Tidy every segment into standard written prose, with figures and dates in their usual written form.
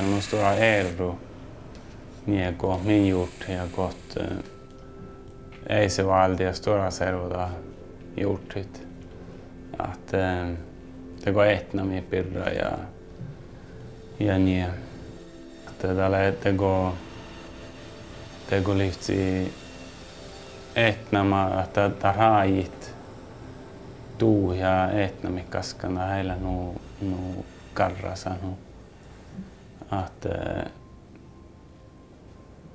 tällä on stora ero nieko min gjort ja gått ei se valdia stora servoda gjortit att det går etna med pirra ja niin att det går lyfti etna ma että tarajit tuu ja etna mikaskana heillä nu karrasa nu att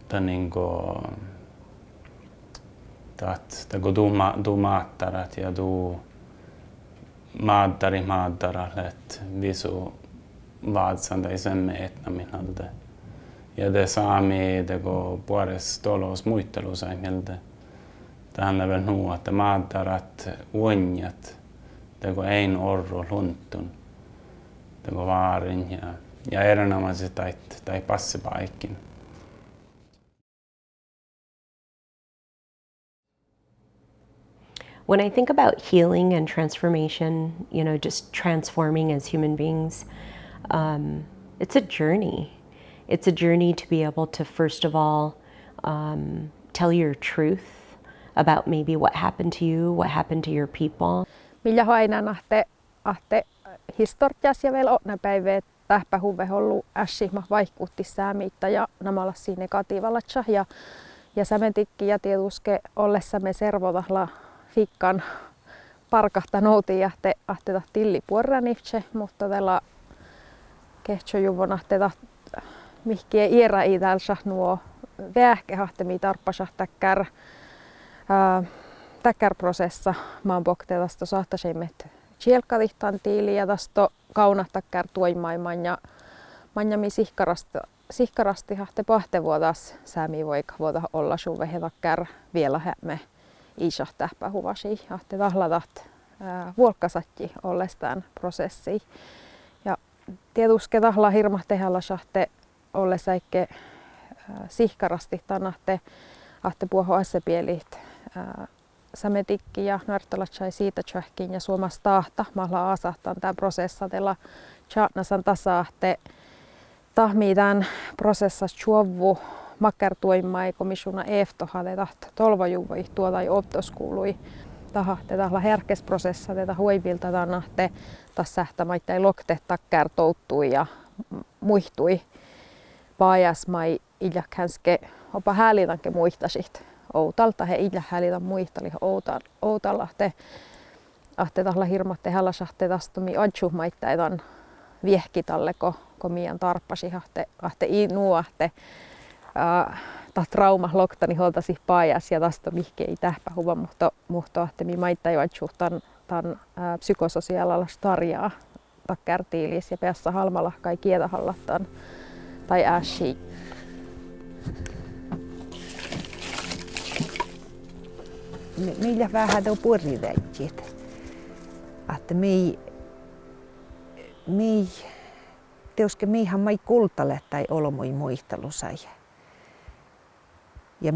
det niinku det går du mattarat ja du maattarat visu vaadsanda isemme etnaminalde ja det Sámi det går puores tolos muittelusaimilde det handlar väl nu att maattarat uonjat det går ein orro luntun det går vaarin ja erinomaisesti tai passipaikin. When I think about healing and transformation, just transforming as human beings, it's a journey. It's a journey to be able to, first of all, tell your truth about maybe what happened to you, what happened to your people. Millä hainaan ahte historias ja vielä on päivät tähpähuve ollut ässihma vaikutti Sámiitta ja namalassi negatiivalatsa ja sämentikki ja tietuske ollessamme servodahla fikkan parkahta nouti ja ahteta tilli puoranifche, mutta tällä kehtsojuvon ahteta mihkiä iera idälsa nuo vähkehahtemi tarppasa täkkärprosessa maanbokteetasta saattaisemmet chielkadihtan tiili ja tästä kaunattakkär tuimaiman ja manjami sihkarasti hahte pahtevuotas Sámi voika vuota olla suvehetakkär vielä hämme isah tähpähuvasi ahte tahlatat vuolkasatti ollestaan prosessi ja tietuske tahla hirma tehalla sahte ollesäikke sihkarasti tanahte ahte puoho assepielit sametikki ja nartalatsai siitä tjähkin ja suomas tahta mahla asahtan tämän prosessatella tjatnasan tasahte tahmiitan prosessas Čuvgii makkertuimai komissuna eftohade taht tolvojuvvojit tuota i optoskuului tahte tahla herkesprosessa tätä huivilta tanahte tas sähtämaittai lokte takkär touttui ja muihtui paajasmai iljakhänske opa häälitanke muihtasit outalta he iljakhäälitan muihtali outalahte ahte tahla hirmatte hallasahte tastomi adjuhmaittaitan viehkitalle ko mian tarppasi ahte nuahte ta trauma loktani holtasi paajas ja tästä mihkei tähpähuva mutta ahtemi maittai adjuhtan tan psykososiaalalla tarjaa takkärtiilis ja päässä halmalla kai kietahallattan tai äshi. Millä vähän tuo purriväitjit. Että mihän mai kultalle tai olomoi muistelusai. Ja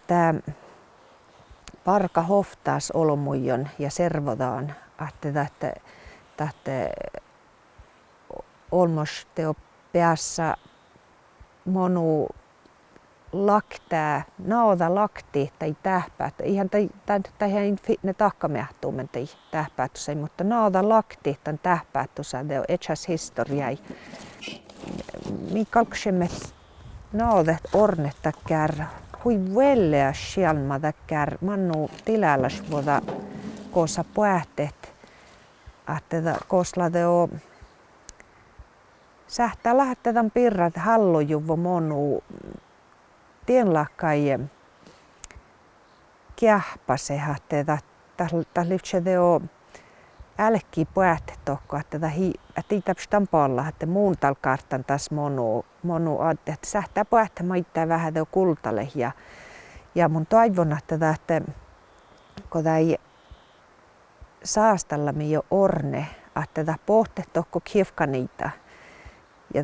tää parka hoftaas olomujon ja servodaan, että olmos teo päässä monu laktää, naoda lakti tai tähpäät. Ihan ne takkamehtuu mentiin tähpäätuseen, mutta naoda lakti tämän tähpäätuseen teo etsas historiai. Mikalksemme naodet ornetta kär, hui velleä sjalmada kär, mannu tilallas vuoda koossa päätet, että koosla teo sähtää lähettetään pirrat hallojuvvo monu tienlahkai kähpase, että tällöin teo älkki päätet tokko, että tiitäpstan palla, että muun talkartan taas monu että sähtää päätä maittaa vähän teo kultalle ja mun toivon, että kun ei saastalla mi jo orne, että pohte tokko kiefkaniita ja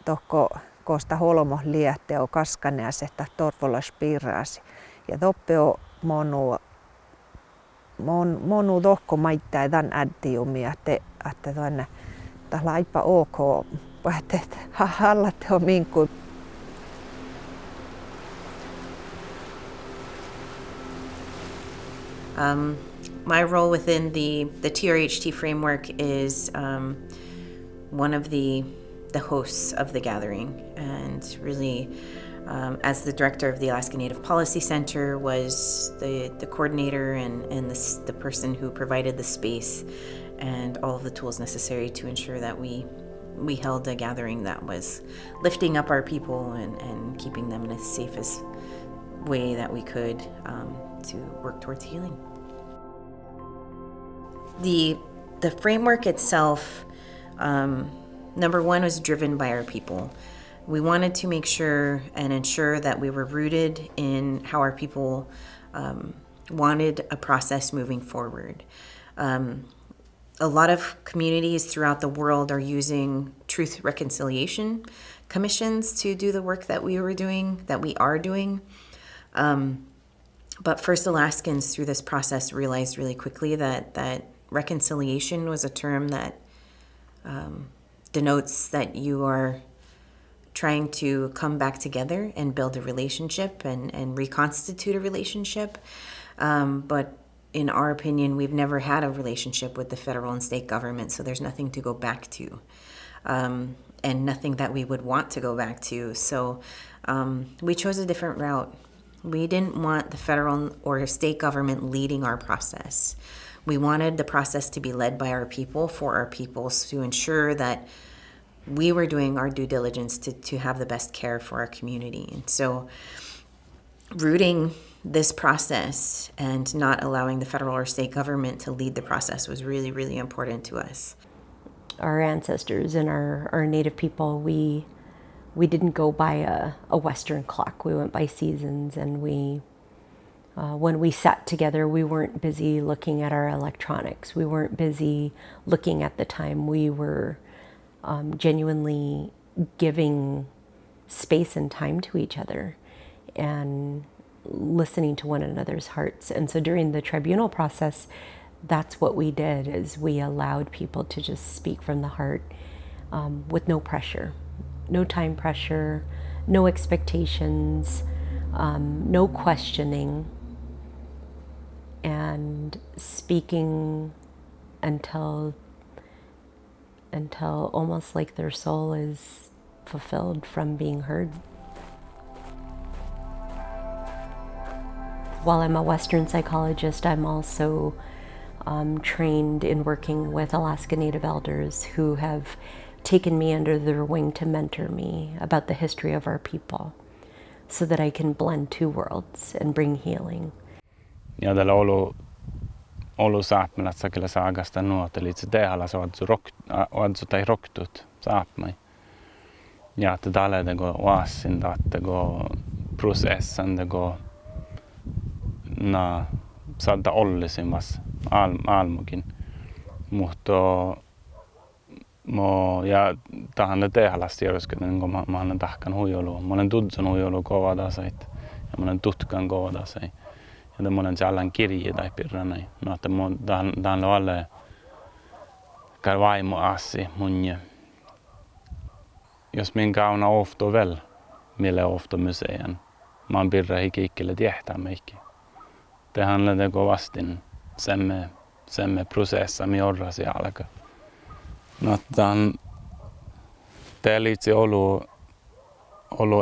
tokko kosta holmo liette o kaskaneas että torvolas piiraasi ja toppeo monu tokko maittaa tämän addiumia että tällä aipa ok, että hallatte on minkku. My role within the TRHT framework is one of the hosts of the gathering, and really as the director of the Alaskan Native Policy Center, was the coordinator and the person who provided the space and all of the tools necessary to ensure that we held a gathering that was lifting up our people and keeping them in the safest way that we could to work towards healing. The framework itself, number one, was driven by our people. We wanted to make sure and ensure that we were rooted in how our people wanted a process moving forward. A lot of communities throughout the world are using truth reconciliation commissions to do the work that we are doing. But First Alaskans through this process realized really quickly that reconciliation was a term that denotes that you are trying to come back together and build a relationship and reconstitute a relationship. But in our opinion, we've never had a relationship with the federal and state government, so there's nothing to go back to, and nothing that we would want to go back to. So we chose a different route. We didn't want the federal or state government leading our process. We wanted the process to be led by our people, for our people, to ensure that we were doing our due diligence to have the best care for our community. And so rooting this process and not allowing the federal or state government to lead the process was really, really important to us. Our ancestors and our native people, we didn't go by a Western clock. We went by seasons, and when we sat together, we weren't busy looking at our electronics. We weren't busy looking at the time. We were genuinely giving space and time to each other and listening to one another's hearts. And so during the tribunal process, that's what we did, is we allowed people to just speak from the heart with no pressure, no time pressure, no expectations, no questioning, and speaking until almost like their soul is fulfilled from being heard. While I'm a Western psychologist, I'm also trained in working with Alaska Native elders who have taken me under their wing to mentor me about the history of our people, so that I can blend two worlds and bring healing. Ja tällä olu sápmelaččaid, kelle saagasta nuoteli, se tehalla oadzu tai roktut sápmai. Ja tällä tego oassin tego prosessan tego na saada ollisin vas aalmokin. Mutta ja tähän tehallasta järjestetään, kun mä olen tahkan huijolu. Mä olen tutsun huijolu kovadasait ja mä olen tutkan kovadasait. Ja mä olen jälleen kirje tai pirranai. No, että tähän on alle käy vaimo assi munje. Jos minkä on ofto väl, millä ofto musean. Mä oon pirra hikikkille tiehtää meikki. Tähän on teko vastin semme prosessa mi orrasi alkaa. No, tämä liitsi olu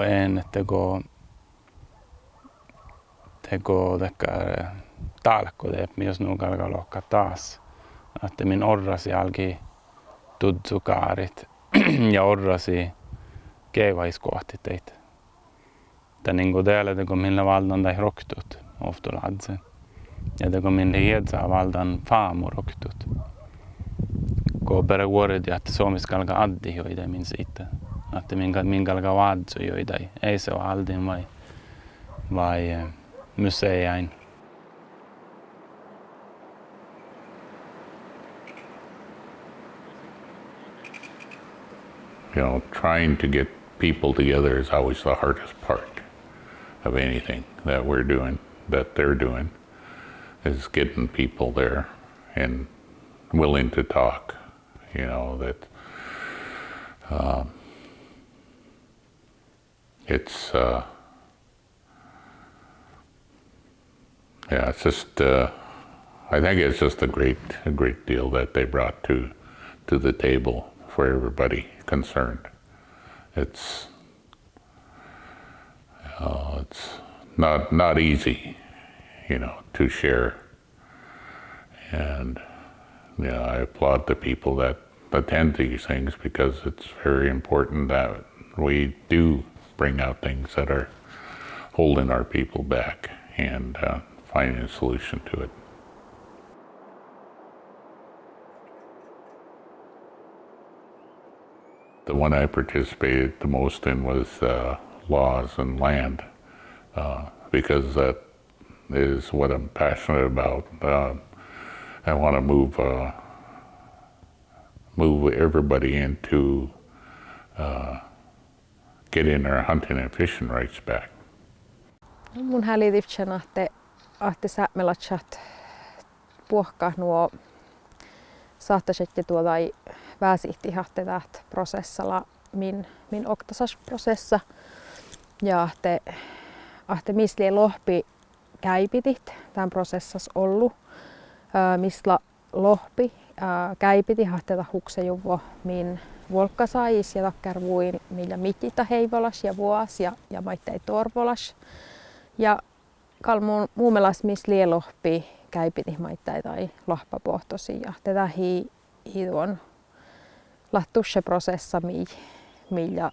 en, että teko talko teep, jos nuuka alkaa lohkaa taas. Että min orrasi alki tudsukaarit ja orrasi keivaiskohti teitä. Että niinku täällä teko millä valdan tai roktut oftoladsen. Ja teko millä hiedsaa valdan faamu roktut. Kun perä vuorodia, että Suomessa alkaa addihoida min siitä. Että minkä alkaa vaadsujoida. Ei se ole aldin vai museain. You know, trying to get people together is always the hardest part of anything that we're doing, that they're doing, is getting people there and willing to talk. You know, that it's it's just I think it's just a great deal that they brought to the table for everybody concerned. It's not easy, to share. And I applaud the people that attend these things, because it's very important that we do bring out things that are holding our people back and finding a solution to it. The one I participated the most in was laws and land, because that is what I'm passionate about. I want to move everybody into getting their hunting and fishing rights back. Mun hälitivchen ahte sápmelaččaid puhka nuo saattaisesti tuolai väsihti ahte täht prosessalla min oktasas prosessa ja ahte misli lohpi käipitit tämän prosessas ollu misla lohpi käipiti ahte huksejuvvo min volkkasais ja takkarvuin millä mitita heivolas ja vuos ja maittei torvolas ja kalmuun muumelas misli lohpi käipiti maittai tai lohpapohtosi ja tätä tuon lahtusse prosessa millä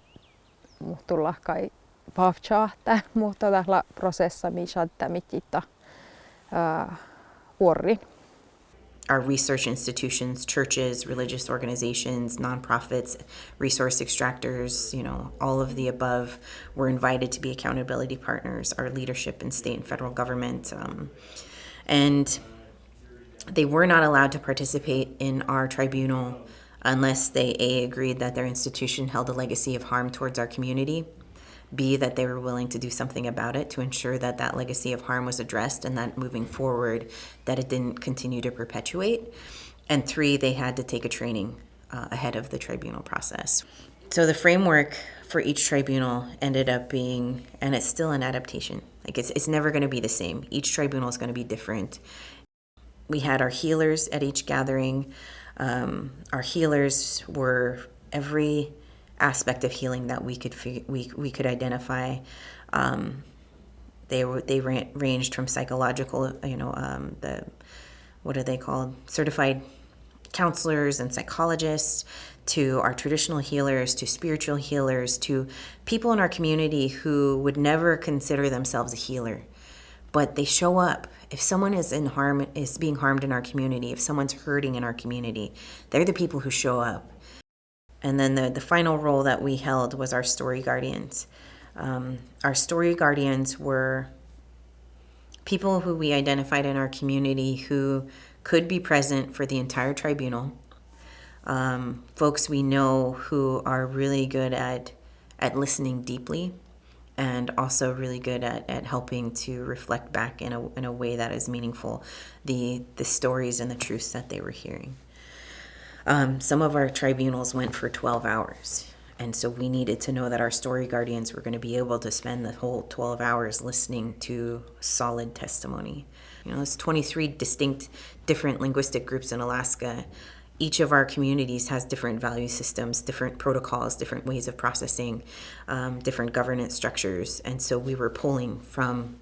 tulla kai pavchaahta mutta tällä prosessa missä mitita vuori. Our research institutions, churches, religious organizations, nonprofits, resource extractors, all of the above were invited to be accountability partners, our leadership in state and federal government. And they were not allowed to participate in our tribunal unless they A, agreed that their institution held a legacy of harm towards our community, B, that they were willing to do something about it to ensure that that legacy of harm was addressed and that moving forward that it didn't continue to perpetuate, and 3, they had to take a training ahead of the tribunal process. So the framework for each tribunal ended up being, and it's still an adaptation, like it's never going to be the same. Each tribunal is going to be different. We had our healers at each gathering. Our healers were every aspect of healing that we could identify. They ranged from psychological, what are they called? Certified counselors and psychologists, to our traditional healers, to spiritual healers, to people in our community who would never consider themselves a healer, but they show up. If someone is being harmed in our community, if someone's hurting in our community, they're the people who show up. And then the final role that we held was our story guardians. Our story guardians were people who we identified in our community who could be present for the entire tribunal. Folks we know who are really good at listening deeply, and also really good at helping to reflect back in a way that is meaningful the stories and the truths that they were hearing. Some of our tribunals went for 12 hours, and so we needed to know that our story guardians were going to be able to spend the whole 12 hours listening to solid testimony. There's 23 distinct different linguistic groups in Alaska. Each of our communities has different value systems, different protocols, different ways of processing, different governance structures, and so we were pulling from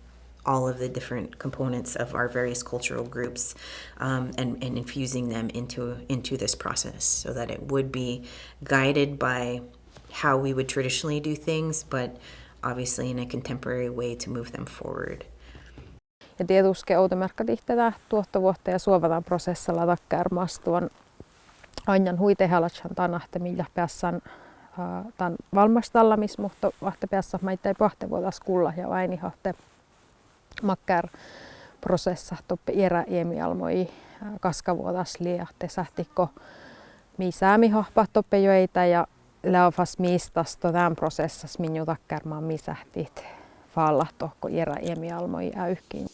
all of the different components of our various cultural groups and infusing them into this process so that it would be guided by how we would traditionally do things, but obviously in a contemporary way to move them forward. Ja tietysti outomerkkatihtävä duohtavuohta ja soabadallanproseassat takkärmastuon ajan huitehalatsan tanahte millä päässään tämän valmastallamis, mutta vahte päässä maittai pahtevuotas kulla ja vainihahte makkar prosessa toppe eamiálbmogiid kaskavuotas liahte sähtikko mi Sámi hahpa toppe joita ja läofas mistasto tämän prosessas minju takkärmaan misähtit faalla tohko eamiálbmogiid äyhkiin.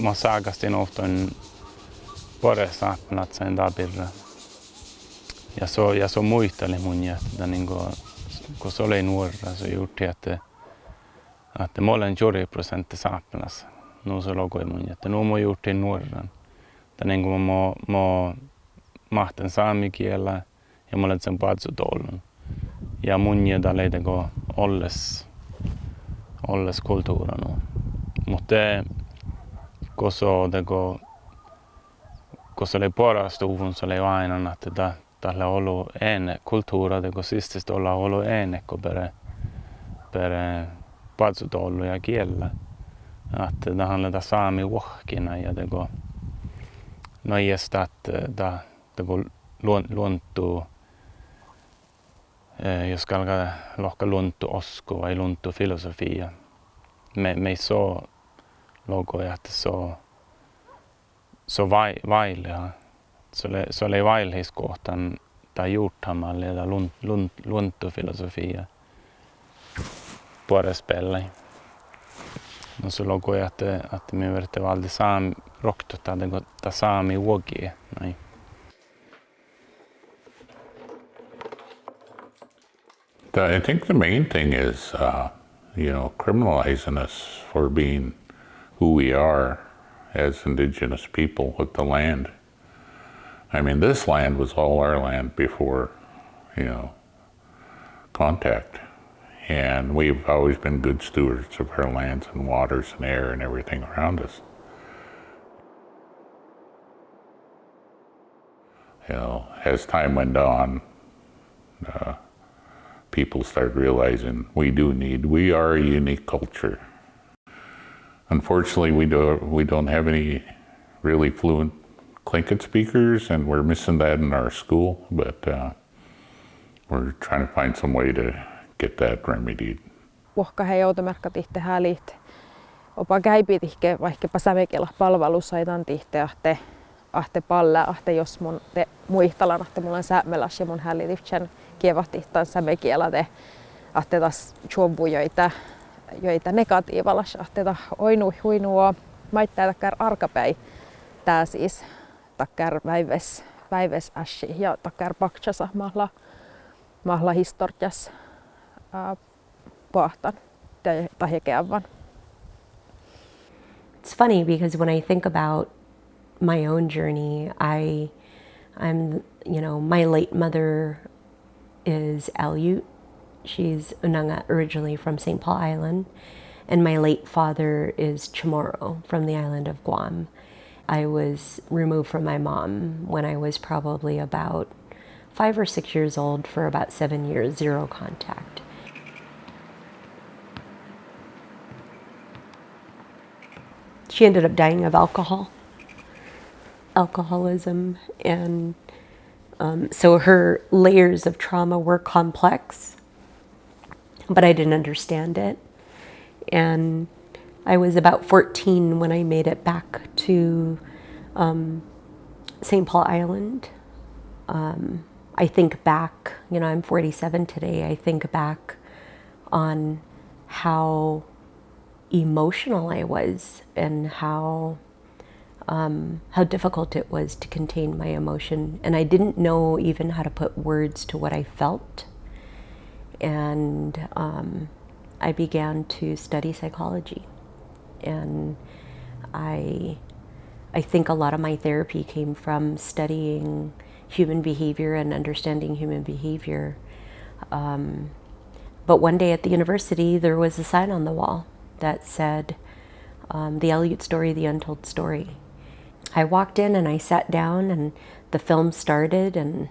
Mä saakastin oftan parissa sápmelaččaid abirra. Ja så muisteli mun, että niin kun se oli nuora, se juuri, että mä olen 40% sápmelas. Nu se logoi mun, että nu mä juuri nuoran. Että niin kuin mä mahtan saamikielä ja mä olen sen patsutollun. Ja mun jätä leiteko olles kulttuuranu. Mutta kun se oli parastuvun, se oli aina, että tällä on ollut en kulttuura, kun sististä ollaan ollut ennekko per patsutollu ja kielä. Että tähän on saami wahkina ja teko noista, että luontuu, jos kalkaa lohka luontu osko vai luontu filosofia. Me ei saa logoja, että se on vailea. Se oli vailhiskohtan tai juurtamalle ja luontufilosofia puolespelle. No se logoja, että me verratte valdi saami roktota, että saami uogie. I think the main thing is, criminalizing us for being who we are as indigenous people with the land. I mean, this land was all our land before, contact. And we've always been good stewards of our lands and waters and air and everything around us. As time went on, people started realizing we are a unique culture. Unfortunately, we don't have any really fluent Tlingit speakers, and we're missing that in our school, but we're trying to find some way to get that remedied. Pohka he joutumerkka tihte hälit. Opa käipitihke vaikkapa sävekellä palvelusaitan tihte ahte palle, ahte jos mun te muistalan, ahte mulla on sápmelaččaid ja mun hälitifchen kievahtihtaan sävekielä te ahte taas Čuvgii joita negatiivalas, ahte ta huinua maittaa takkar arkapäi tää siis takkar väives ässi ja takkar paktsasa mahla historias pohtan tai hekeävän. It's funny because when I think about my own journey, I'm my late mother is Aleut. She's Unanga, originally from St. Paul Island, and my late father is Chamorro from the island of Guam. I was removed from my mom when I was probably about 5 or 6 years old for about 7 years, zero contact. She ended up dying of alcoholism, and so her layers of trauma were complex, but I didn't understand it. And I was about 14 when I made it back to St. Paul Island. I think back, I'm 47 today, I think back on how emotional I was and how difficult it was to contain my emotion. And I didn't know even how to put words to what I felt. And I began to study psychology. And I think a lot of my therapy came from studying human behavior and understanding human behavior. But one day at the university, there was a sign on the wall that said, the Aleut story, the untold story. I walked in and I sat down and the film started, and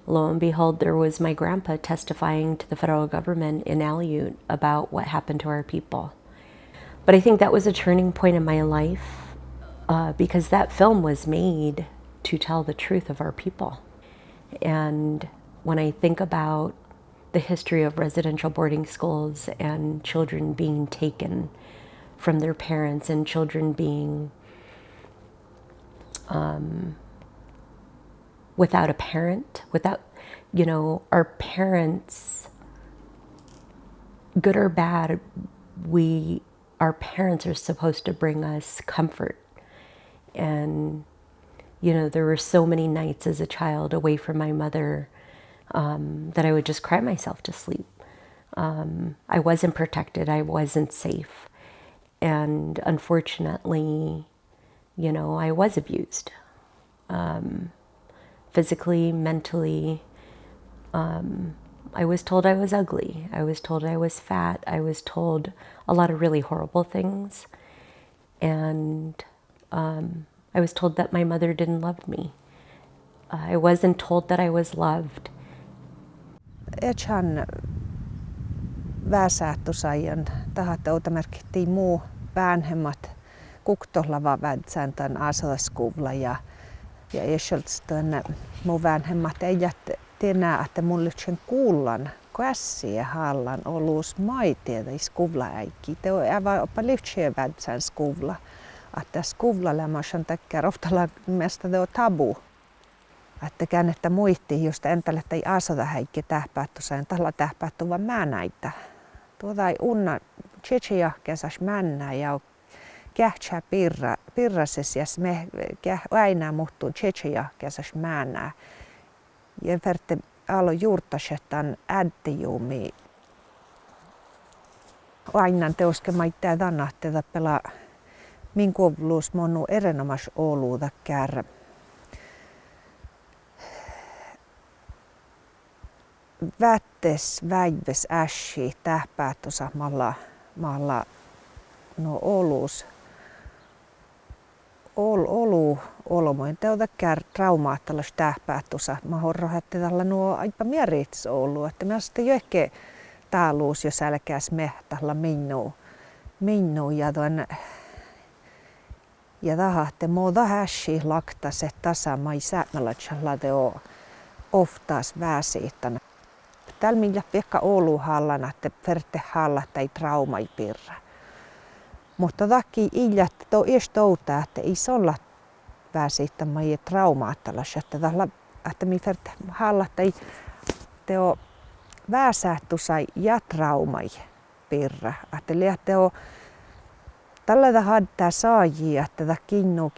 lo and behold, there was my grandpa testifying to the federal government in Aleut about what happened to our people. But I think that was a turning point in my life because that film was made to tell the truth of our people. And when I think about the history of residential boarding schools and children being taken from their parents and children being without a parent, our parents, good or bad, our parents are supposed to bring us comfort. And You know, there were so many nights as a child away from my mother that I would just cry myself to sleep. I wasn't protected, I wasn't safe. And unfortunately, you know, I was abused. Physically, mentally. I was told I was ugly. I was told I was fat. I was told a lot of really horrible things. And I was told that my mother didn't love me. I wasn't told that I was loved. Ethän väsähtusajan tahat outamerkittiin muu vanhemmat kuktohlava vädsän tämän asadaskuulla ja esholtstön muu vanhemmat ei tiedä, että mulle sen kuullan käsiä hallan oluus maitietä i skuvla äikki. Te on aivan oppa lyhtsien vädsän skuvla. Että skuvla lämmösen takia oftalla mielestä te on tabu. Että käännettä muisti just entälle, että ei asada häikki tähpättusajan tällä tähpättuva määnäitä. Tuota ei unna tsetjahkesas männää ja kähtsää pirrases ja me aina muuttuu tsetjahkesas määnää. Ja verte alo juurtasetan ädtijuumi. Aina teoske maittaa tannahteta pelaa min kovluus monu erinomas oluuda kär. Vättes väives ässi tähpäätusa malla no oluus. Olomoin teota kär traumaattalais tähpäätusa. Mä horro, että tällä nuo aipa mierits olu. Että mä sitten johonkin taaluus, jos älkääs mehtalla minnu ja tuon ja tahatte muuta hässi lakta se tasamai sápmelaččaid teo oftaas väsiittänä. Täällä millä pekka olu hallana, että verte hallata ei traumai pirra. Mutta takki iljät to estouta, että ei solla väsiittämä ei traumaattalas, että mi verte hallata ei teo väsähtusai ja traumai pirra. Että liian teo tällä hadtaa saajia, että kinnu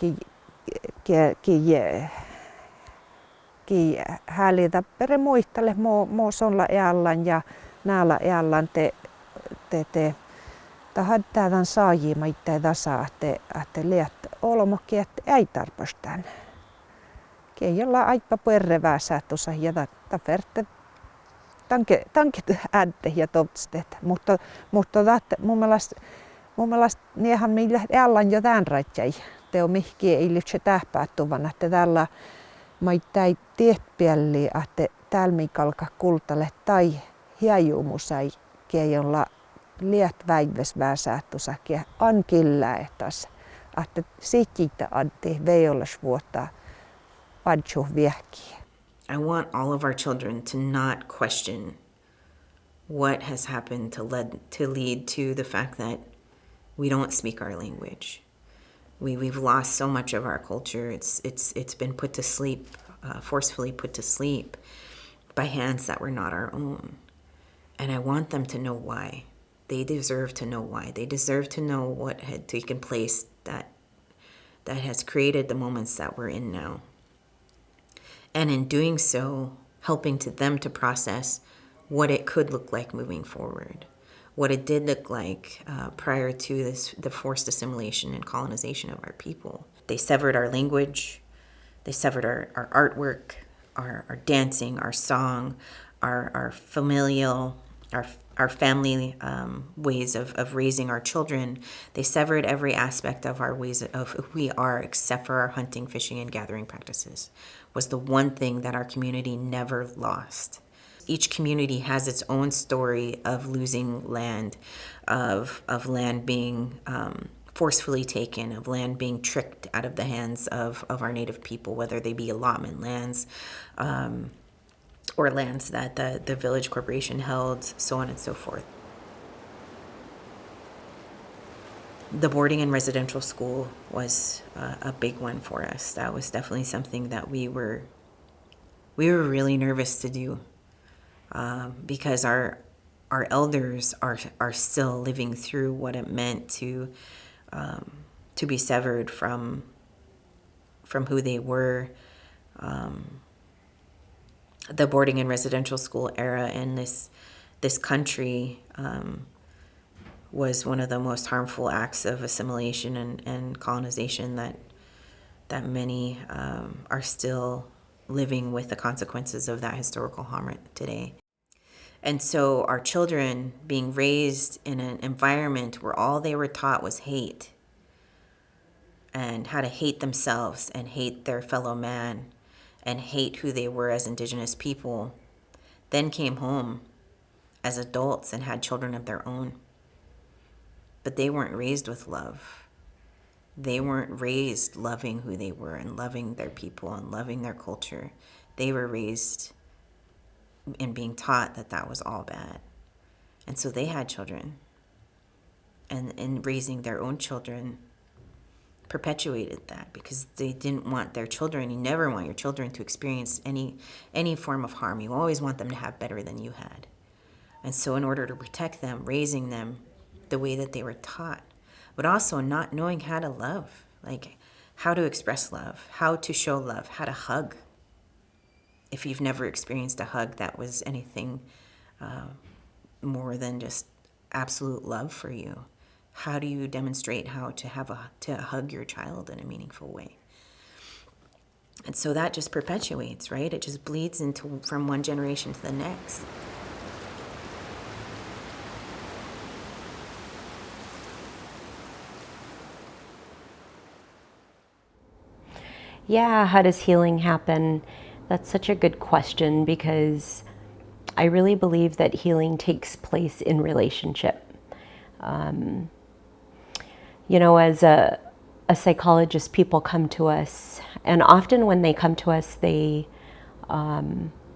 häälitä pere muistalle mo solla eallan ja näillä eallan te hadtaa tämän saajia maittaa tasa, että liiat olmoki, että ei tarpastaan. Jolla aipa perrevää säätusa ja verte tanke ädde ja topstet, mutta mun mielestä niehan millä eallan jo tämän rajai. Teo mihki ei lyhtsä tähpäattuvan, että tällä maittai tieppiälli, että täällä mikalka kultalle tai hiajumusai, jolla liet väives väsähtusakia ankilla etas, että sikitä adti veolas vuotta adju viehkiä. I want all of our children to not question what has happened to lead to the fact that we don't speak our language. We've lost so much of our culture. It's been put to sleep, forcefully put to sleep by hands that were not our own. And I want them to know why. They deserve to know why. They deserve to know what had taken place that has created the moments that we're in now. And in doing so, helping them to process what it could look like moving forward. What it did look like prior to the forced assimilation and colonization of our people. They severed our language, they severed our artwork, our dancing, our song, our familial, our family ways of raising our children. They severed every aspect of our ways of who we are except for our hunting, fishing, and gathering practices. Was the one thing that our community never lost. Each community has its own story of losing land, of land being forcefully taken, of land being tricked out of the hands of our native people, whether they be allotment lands or lands that the village corporation held, so on and so forth. The boarding and residential school was a big one for us. That was definitely something that we were really nervous to do. Because our elders are still living through what it meant to be severed from from who they were. The boarding and residential school era in this country was one of the most harmful acts of assimilation and colonization that many are still living with the consequences of that historical harm today. And so our children being raised in an environment where all they were taught was hate and how to hate themselves and hate their fellow man and hate who they were as Indigenous people, then came home as adults and had children of their own. But they weren't raised with love. They weren't raised loving who they were and loving their people and loving their culture. They were raised and being taught that was all bad. And so they had children. And in raising their own children, perpetuated that because they didn't want their children. You never want your children to experience any form of harm. You always want them to have better than you had. And so in order to protect them, raising them the way that they were taught, but also not knowing how to love, like how to express love, how to show love, how to hug. If you've never experienced a hug that was anything more than just absolute love for you, how do you demonstrate how to hug your child in a meaningful way? And so that just perpetuates, right? It just bleeds into from one generation to the next. Yeah, how does healing happen? That's such a good question because I really believe that healing takes place in relationship. As a psychologist, people come to us, and often when they come to us,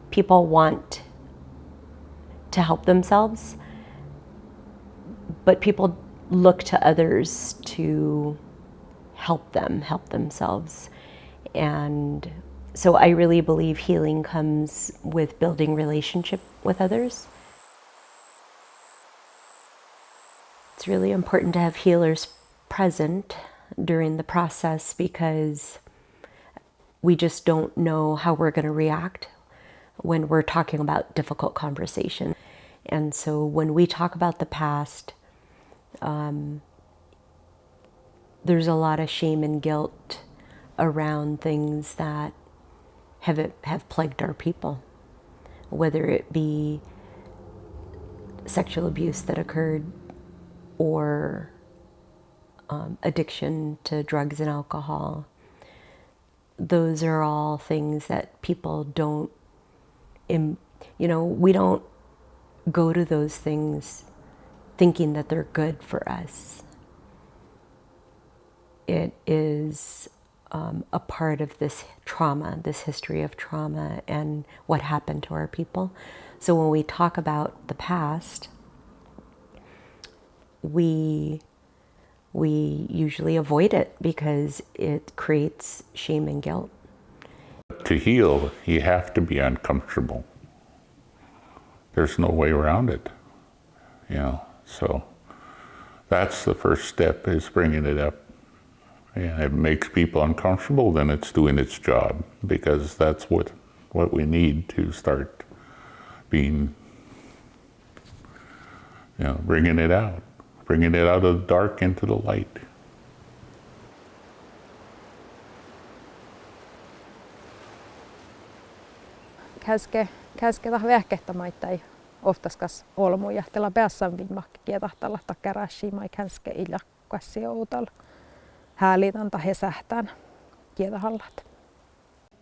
people want to help themselves, but people look to others to help themselves. And so I really believe healing comes with building relationship with others. It's really important to have healers present during the process because we just don't know how we're going to react when we're talking about difficult conversation. And so when we talk about the past, there's a lot of shame and guilt around things that have plagued our people, whether it be sexual abuse that occurred or addiction to drugs and alcohol. Those are all things that people don't, we don't go to those things thinking that they're good for us. It is a part of this trauma, this history of trauma and what happened to our people. So when we talk about the past, we usually avoid it because it creates shame and guilt. To heal, you have to be uncomfortable. There's no way around it, So that's the first step, is bringing it up. And it makes people uncomfortable, then it's doing its job, because that's what we need to start being, bringing it out of the dark into the light. Käsketä vähkehtämaita ei oftaskas olmu ja tela päässään viimakki kietahtalla takäräsi mai käske iljakkaisi outalla. Häälitanta hesähtään kietahallat.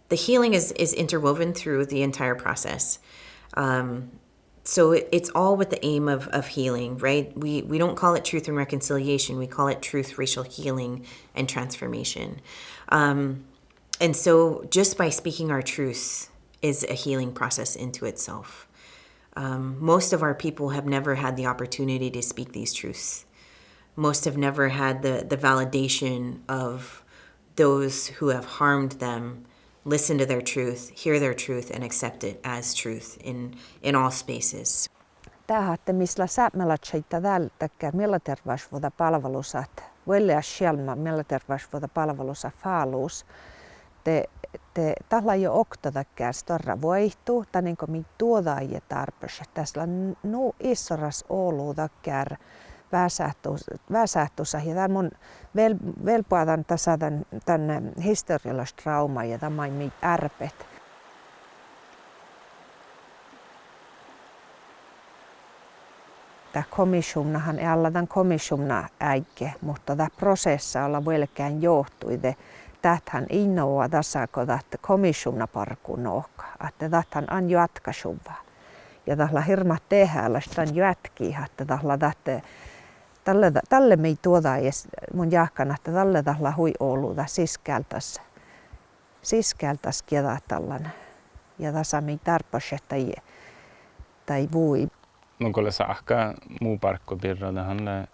The healing is interwoven through the entire process. So it's all with the aim of healing, right? We don't call it truth and reconciliation. We call it truth, racial healing, and transformation. And so just by speaking our truths is a healing process into itself. Most of our people have never had the opportunity to speak these truths. Most have never had the validation of those who have harmed them listen to their truth, hear their truth, and accept it as truth in all spaces. Tähätte misla sápmelaččaid tältäkään mielenterveysvuoda palvelusat, välja själma mielenterveysvuoda palvelusa faalus. te tällä jo oktatakään storra vaihtuu, tai niin kuin tuodaan ja tarpeeksi. Tässä on isoras olu takkään väsähtuussa. Ja tämä mun velpoatan tässä tänne historiallista traumaa ja tämä on mit ärpet. Tämä komissionahan ei alla tämän komissiona äike, mutta tämä prosessa olla velkään johtui. Tähän innoa tässä, kun tämä komissiona parkuun ohka. Että tähän on jatkasuva. Ja tällä hirma tehdä, että jätkii, että tälle me ei tuoda mun jahkana, että tällä hui oluta siskältäs kielä tällainen. Ja tässä me ei tarpeeksi, tai voi. No kun saakka muu parkkopirra, hänelle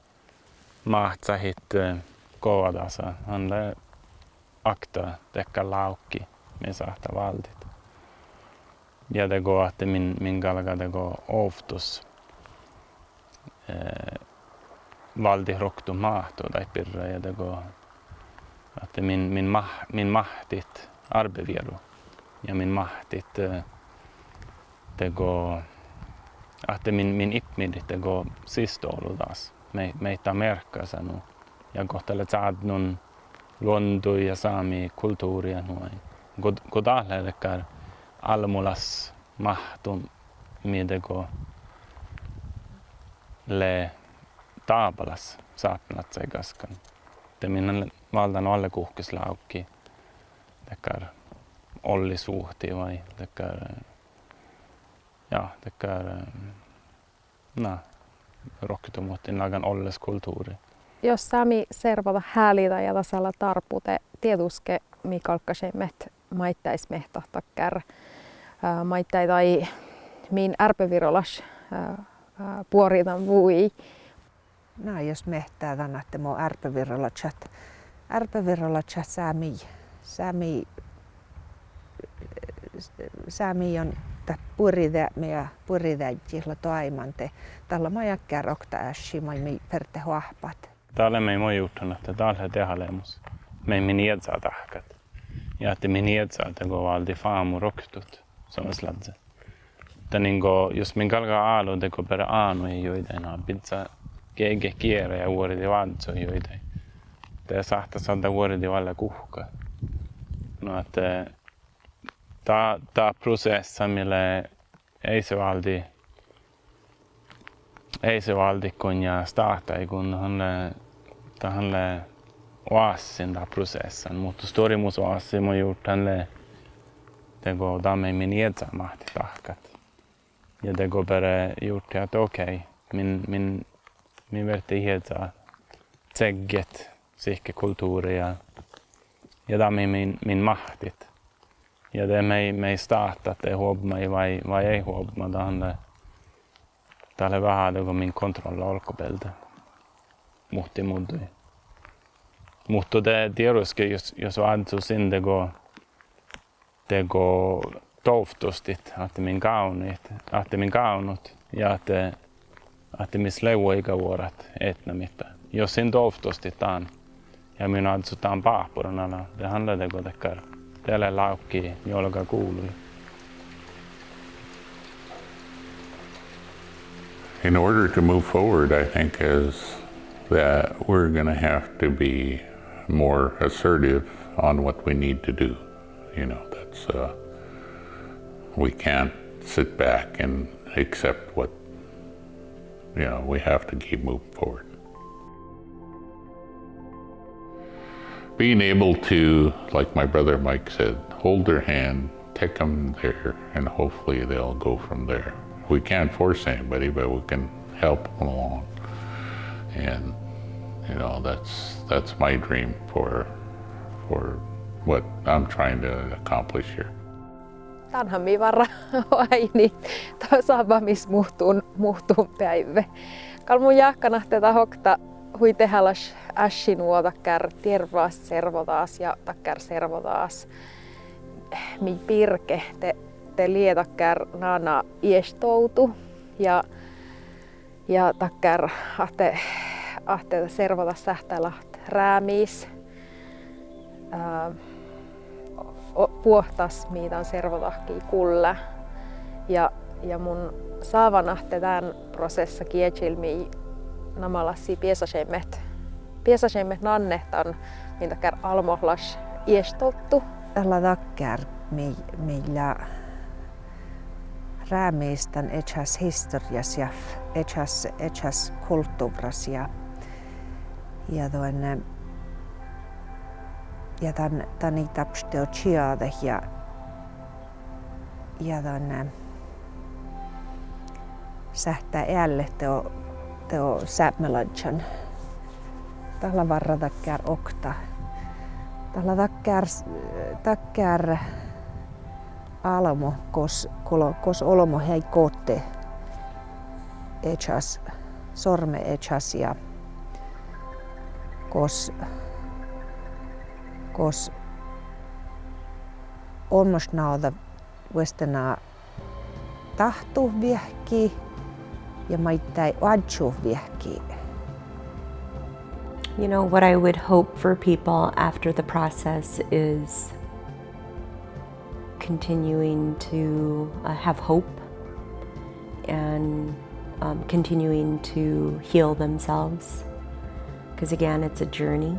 mahtsahit koodassa, hänelle akta tekkä laukki, me saattaa valtit. Ja det går att min galga det går oftus valti roktu mahto tai pirra ja det går att min mahtit arbevieru ja min mahtit det går att min ipmidit det går sistolu taas meitä merkkaa sanu ja kohtele saad nun luonto ja saami kulttuuria noin godalleekar almulas mahtun miedego le taapalas sápmelaččaid kaskan. Te minä valtan alle kuhkislaukki tekar olli suhti vai tekar rokkitumuutin lagan olles kulttuuri. Jos Sámi servata häälitä ja tasalla tarpute tietuske mikalkkasemmät maittaismehtohtakkär maittai tai min ärpevirolas puoritan vui. No jos mehtää tänne, että mä oon ärpevirolachat Sámi on puridäjillä toimante. Tällä mä jäkkää rokta ässi, mä ei perte huahpat. Täällä me ei moi juttuna, että täällä tehalemus. Me ei min edsaa tahkat. Ja että min edsaa tego valdi faamu roktut. Suomesladze. Että niinku, jos min kalkaa aalu tego per aanu ei joitain, pitää kege kierä ja vuoridi vaatso joitain. Te sahta saada vuoridi valle kuhka. No että tää prosessa, mille ei se valdi kun ja startai kun hänelle oassin tää prosessan. Mutta storimus oassi mä gjort hänelle tego damme min edsa mahti tahkat. Ja tego bare gjort att okej, min verti edsa tsägget sihke kulttuuria ja damme min mahtit. Ja det me startat det huomai vai ei huomma tälle vähän tego min kontrolla olkopelta. Muhti muutui. Mutta det tiedoske jos vaadittu sin tego touftustit, että min kaunut ja että mis leuoikavuorat etnamitta. Jos sin touftustit taan ja minä adsutaan paahpurana, det handlar tego tekkar tälle laukki jolka kuului. In order to move forward, I think is that we're going to have to be more assertive on what we need to do. You know, that's we can't sit back and accept what, you know, we have to keep moving forward. Being able to, like my brother Mike said, hold their hand, take them there, and hopefully they'll go from there. We can't force anybody, but we can help them along. And you know, that's my dream for what I'm trying to accomplish here. Tänhän mi varra aini tasavamis muhtuun päivä. Kalmun jahkana tätä hokta hui tehalas ässinua takkär tiervaas servotaas ja takkär servotaas. Mi pirke te lietakkär naana iestoutu ja takkär ahte servota sähtälaht räämiis. puhtas miitan servotahkii kulle. Ja mun saavanahte tämän prosessa kiechilmi namalassi piesaseimet nannehtan, mitä kär almohlas iestoltu. Tällä takkär meillä räämeistan echas historias ja echas kulttuuras ja tän itapsteo chiade ja tän sähtää äälle teo sápmelaččaid. Tällä varra takkär okta. Tällä takkär almo kos olmo hei kote echas sorme echas ja kos olmos nauda vuestena tahtu viehki ja maittai adju viehki. You know, what I would hope for people after the process is continuing to have hope and continuing to heal themselves. Because again, it's a journey.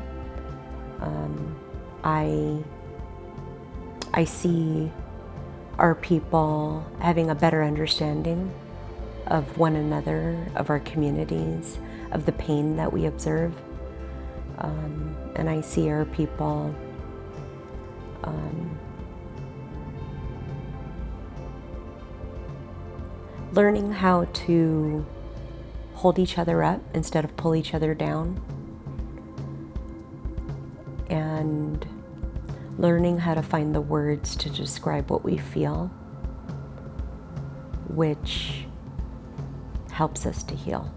I see our people having a better understanding of one another, of our communities, of the pain that we observe. And I see our people learning how to hold each other up instead of pull each other down, and learning how to find the words to describe what we feel, which helps us to heal.